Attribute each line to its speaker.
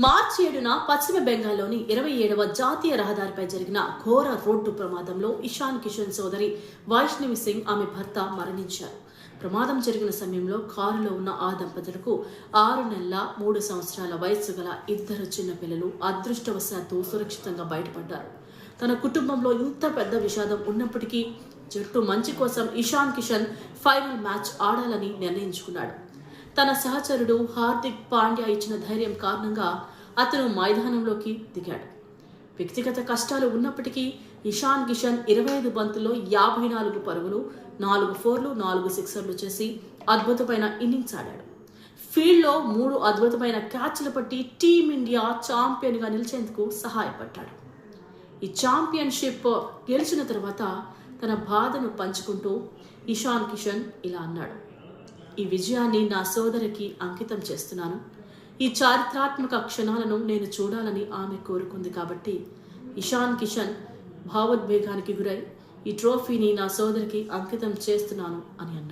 Speaker 1: మార్చి 7న పశ్చిమ బెంగాల్లోని 27వ జాతీయ రహదారిపై జరిగిన ఘోర రోడ్డు ప్రమాదంలో ఇషాన్ కిషన్ సోదరి వైష్ణవి సింగ్ ఆమె భర్త మరణించారు. ప్రమాదం జరిగిన సమయంలో కారులో ఉన్న ఆ దంపతులకు 6 నెలల 3 సంవత్సరాల వయస్సు గల 2 చిన్నపిల్లలు అదృష్టవశాత్తు సురక్షితంగా బయటపడ్డారు. తన కుటుంబంలో ఇంత పెద్ద విషాదం ఉన్నప్పటికీ జట్టు మంచి కోసం ఇషాన్ కిషన్ ఫైనల్ మ్యాచ్ ఆడాలని నిర్ణయించుకున్నాడు. తన సహచరుడు హార్దిక్ పాండ్యా ఇచ్చిన ధైర్యం కారణంగా అతను మైదానంలోకి దిగాడు. వ్యక్తిగత కష్టాలు ఉన్నప్పటికీ ఇషాన్ కిషన్ 25 బంతుల్లో 54 పరుగులు, 4 ఫోర్లు, 4 సిక్సర్లు చేసి అద్భుతమైన ఇన్నింగ్స్ ఆడాడు. ఫీల్డ్లో 3 అద్భుతమైన క్యాచ్లు పట్టి టీమిండియా ఛాంపియన్గా నిలిచేందుకు సహాయపడ్డాడు. ఈ ఛాంపియన్షిప్ గెలిచిన తర్వాత తన బాధను పంచుకుంటూ ఇషాన్ కిషన్ ఇలా అన్నాడు: ఈ విజయాన్ని నా సోదరికి అంకితం చేస్తున్నాను. ఈ చారిత్రాత్మక క్షణాలను నేను చూడాలని ఆమె కోరుకుంది కాబట్టి ఇషాన్ కిషన్ భావోద్వేగానికి గురై ఈ ట్రోఫీని నా సోదరికి అంకితం చేస్తున్నాను అని అన్నాడు.